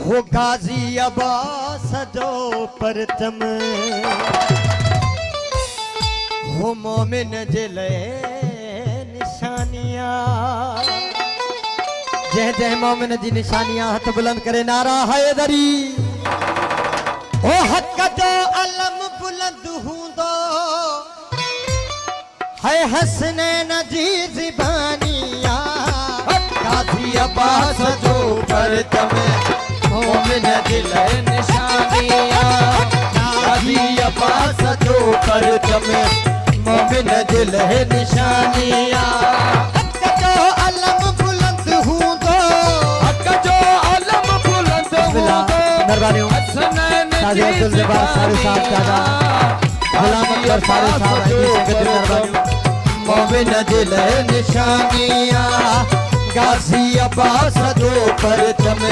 हो गाजी अब्बास जो परचम हो मोमिन जिले निशानियां जय जय मोमिन जी निशानियां हथ बुलंद करे नारा हैदरी ओ हक जो अलम बुलंद हूंदो है हसनैन जी ज़बानियां गाजी अब्बास जो परचम मोमिन जिले निशानियां गाजी अब्बास जो परचम मोमिन जिले निशानियां जो अलम बुलंद हूंदो हक जो अलम बुलंद हूंदो मेहरबानी सारे अब्दुल जब्बार सारे साहब दादा गुलाम अकबर सारे साहब मेहरबानी मोमिन जिले निशानियां गाजी अब्बास जो परचम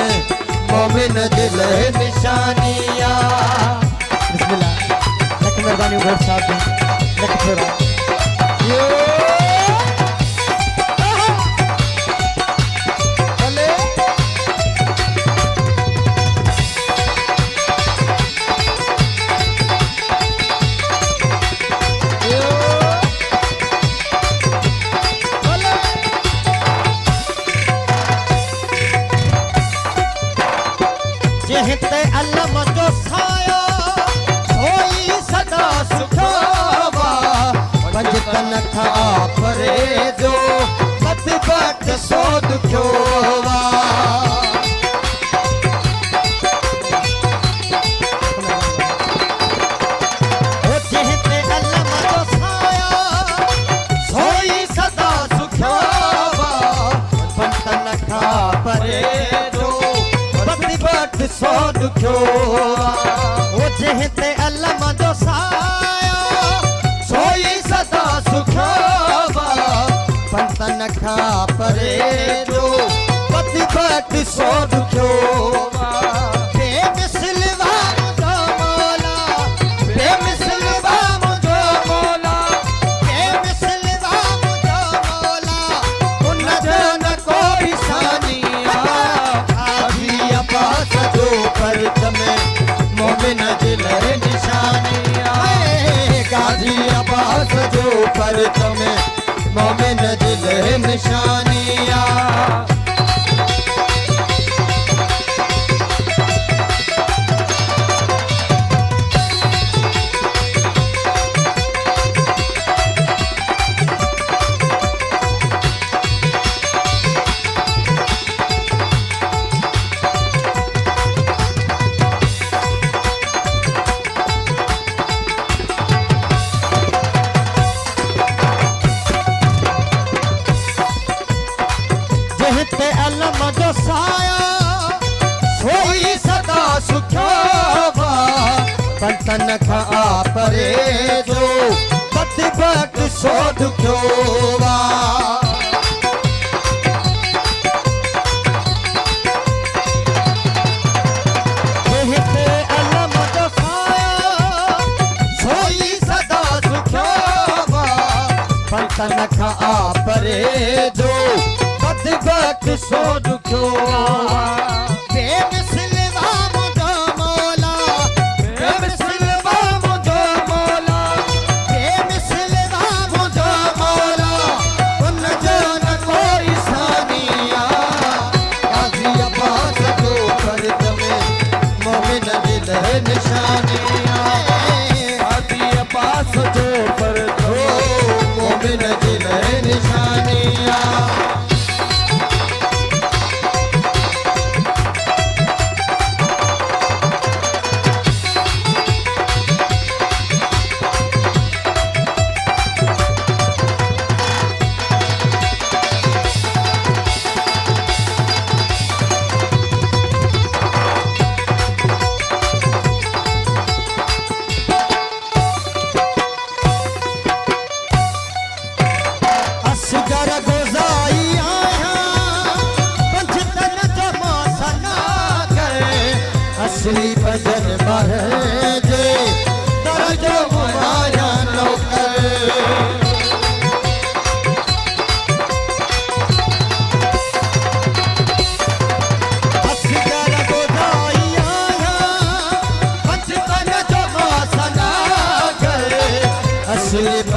मोमिन जिले निशानियां बिस्मिल्लाह लख मेहरबानी उमर साहब लख छोरा जहिते अलम जो साया होई सदा सुखावा पंज तन खा परे जो बद बट सो दुखोवा जहिते अलम जो साया होई सदा सुखावा पंज तन खा परे सो दुखोवा वो जहिते अलम जो साया सोई सदा सुखावा पंतन खा परे जो पति बट सो दुखोवा बेमिसलवा मुझो मौला बेमिसलवा मुझो मौला बेमिसलवा मुझो मौला उन जन कोई सानिया गाजी अब्बास जो परचम मोमिन जिले निशानियां गाजी अब्बास जो परचम मोमिन जिले निशानियां जहिते अलम जो साया सोई सदा सुखावा पंतन खा परे जो बद बट सो दुखोवा जहिते अलम जो साया सोई सदा सुखावा पंतन खा परे जो बट सो दुखोवा बेमिसलवा मुझो मौला बेमिसलवा मुझो मौला बेमिसलवा मुझो मौला उन जन कोई सानिया गाजी अब्बास जो परचम मोमिन जिले निशानियां गाजी अब्बास जो परचम मोमिन जिले निशानियां असली भजन महाराजे दर्जो माया नौकर असगर गोदाई मेरे